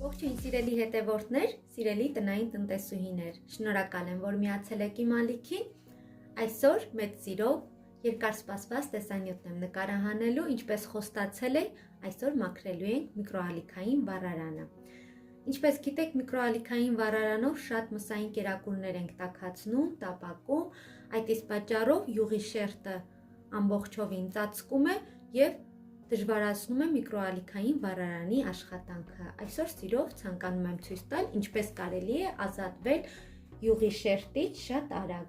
Ողջույն սիրելի հետևորդներ, սիրելի տնային տնտեսուհիներ, շնորհակալ եմ, որ միացել եք իմ ալիքին։ Այսօր մեծ սիրով երկար սպասված տեսանյութն եմ նկարահանելու, ինչպես խոստացել էի, այսօր մաքրելու ենք միկրոալիքային վառարանը։ Ինչպես գիտեք, միկրոալիքային վառարանով շատ մսային կերակուրներ ենք տաքացնում, տապակում, այդ իսկ պատճառով յուղի շերտը ամբողջովին ծածկում է եւ դժվարացնում է միկրոալիքային վառարանի աշխատանքը։ Այսօր սիրով ցանկանում եմ ցույց տալ, ինչպես կարելի է ազատվել յուղի շերտից շատ արագ։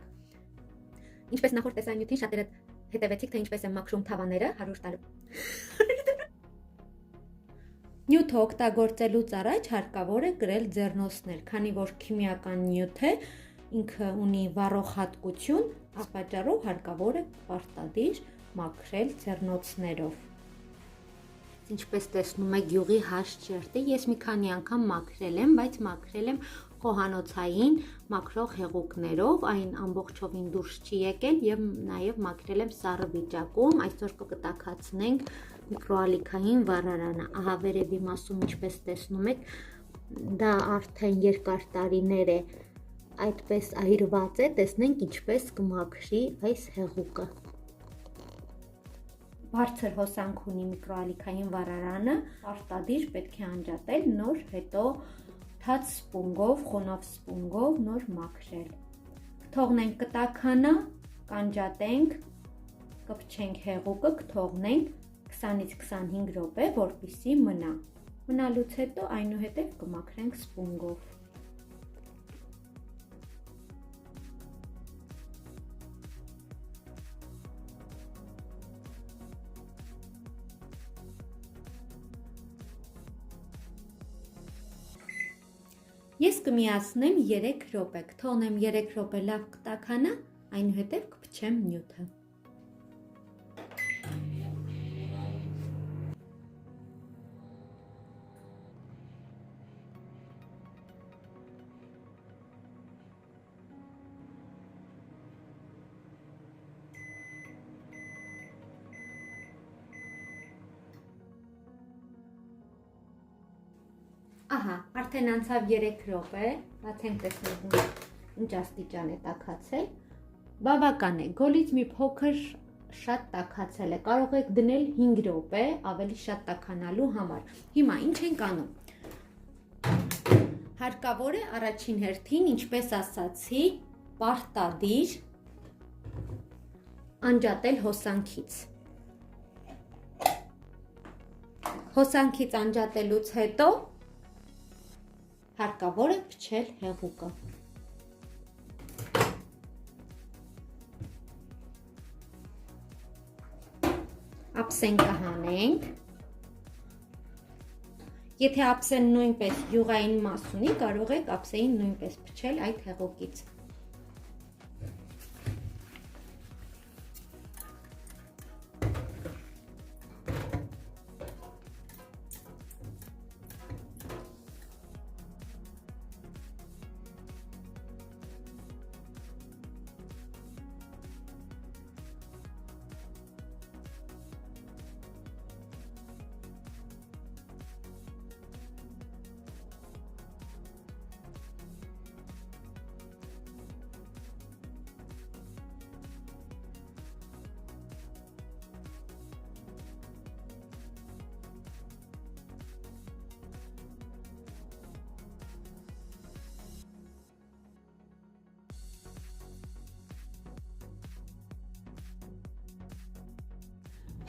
Ինչպես նախորդ տեսանյութին շատերը հետևեցիք, թե ինչպես են մաքրում թավաները 100 տարի։ Նյութը օգտագործելուց առաջ հարկավոր է գրել ձեռնոցներ, քանի որ քիմիական նյութ է, ինքը ունի վառող հատկություն, այս պատճառով հարկավոր է պարտադիր մաքրել ձեռնոցներով։ Ինչպես տեսնում եք յուղի հաստ շերտը, ես մի քանի անգամ մաքրել եմ, բայց մաքրել եմ խոհանոցային մաքրող հեղուկներով, այն ամբողջովին դուրս չի եկել եւ նաեւ մաքրել եմ սառը վիճակում։ Այսօր կտաքացնենք միկրոալիքային վառարանը։ Ահա վերևի մասում, ինչպես տեսնում եք, դա արդեն երկար տարիներ է այդպես այրված է, տեսնենք ինչպես կմաքրի այս հեղուկը։ Բարձր հոսանք ունի միկրոալիքային վառարանը, պարտադիր պետք է անջատել, նոր հետո թաց սպունգով, խոնավ սպունգով նոր մաքրել։ Կթողնենք կտաքանա, կանջատենք, կփչենք հեղուկը, կթողնենք 20-ից 25 րոպե, որպեսզի մնա։ Մնալուց հետո այնուհետև կմաքրենք սպունգով։ Ես կմիացնեմ 3 րոպե, կթողնեմ 3 րոպե լավ կտաքանա, այնուհետև կփչեմ նյութը։ Ահա, արդեն անցավ 3 րոպե, բացենք տեսնենք ինչ աստիճան է տաքացել։ Բավական է, գոլից մի փոքր շատ տաքացել է, կարող եք դնել 5 րոպե ավելի շատ տաքանալու համար։ Հիմա ինչ ենք անում։ Հարկավոր է առաջին հերթին, ինչպես ասացի, պարտադիր անջատել հոսանքից։ Հոսանքից անջատելուց հետո հարկավոր է փչել հեղուկը։ Ափսեն կհանենք։ Եթե ափսեն նույնպես յուղային մաս ունի, կարող եք ափսեին նույնպես փչել այդ հեղուկից։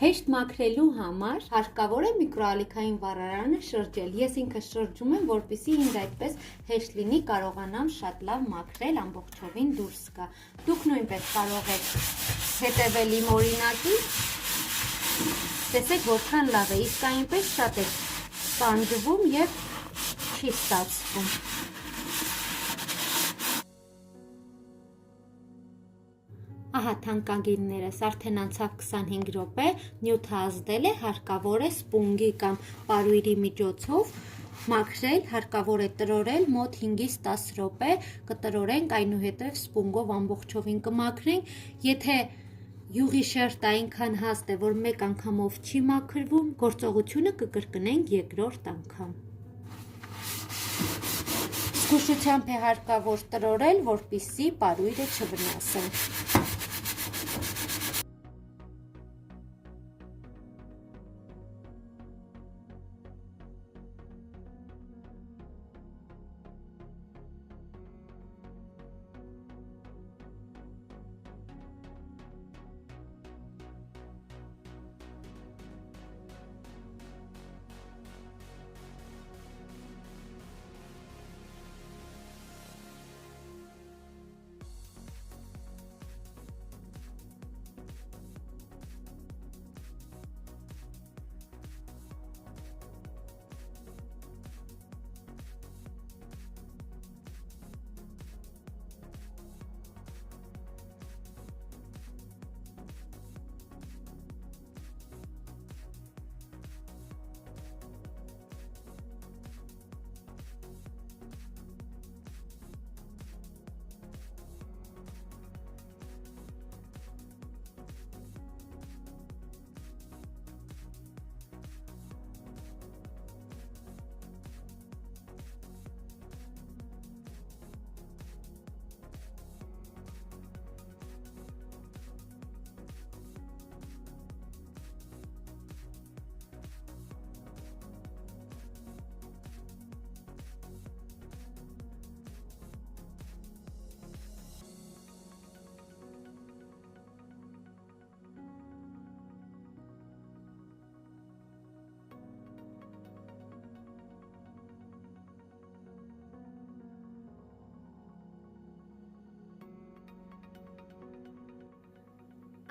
Հեշտ մաքրելու համար հարկավոր է միկրոալիքային վառարանը շրջել։ Ես ինքը շրջում եմ, որպեսզի ինձ այդպես հեշտ լինի, կարողանամ շատ լավ մաքրել, ամբողջովին դուրս գա։ Դուք նույնպես կարող եք հետևել իմ օրինակին, տեսեք որքան լավ է, իսկ այնպես շատ է սանջվում եւ չի ստացվում։ Ահա թանկագիններս, արդեն անցավ 25 րոպե, նյութը ազդել է, հարկավոր է սպունգի կամ պարույրի միջոցով մաքրել, հարկավոր է տրորել մոտ 5-ից 10 րոպե, կտրորենք, այնուհետև սպունգով ամբողջովին կմաքրենք, եթե յուղի շերտը այնքան հաստ է, որ մեկ անգամով չի մաքրվում, գործողությունը կկրկնենք երկրորդ անգամ։ Զգուշությամբ է հարկավոր տրորել, որպեսզի պարույրը չվնասեն։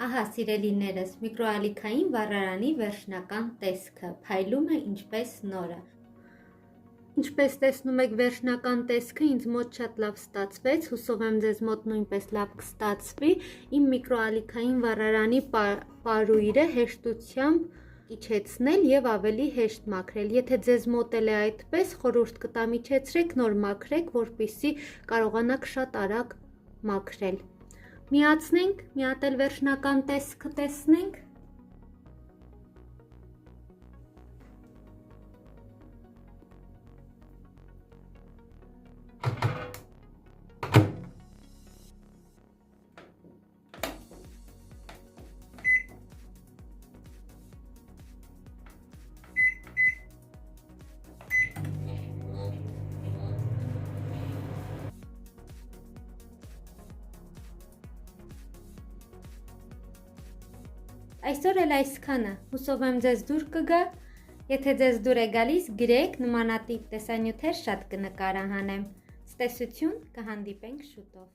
Ահա, սիրելիներս, միկրոալիքային վառարանի վերջնական տեսքը, փայլում է ինչպես նորը։ Ինչպես տեսնում եք, վերջնական տեսքը ինձ մոտ շատ լավ ստացվեց, հուսով եմ ձեզ մոտ նույնպես լավ կստացվի։ Իմ միկրոալիքային վառարանի պարույրը հեշտությամբ իջեցնել եւ ավելի հեշտ մաքրել։ Եթե ձեզ մոտ էլ է այդպես, խորհուրդ կտամ իջեցրեք, նոր մաքրեք, որպեսզի կարողանաք շատ արագ մաքրել։ Միացնենք, մի հատ էլ վերջնական տեսքը տեսնենք։ Այսօր էլ այսքանը, հուսով եմ ձեզ դուր կգա, եթե ձեզ դուր է գալիս, գրեք, նմանատիպ տեսանյութեր շատ կնկարահանեմ, ցտեսություն, կհանդիպենք շուտով։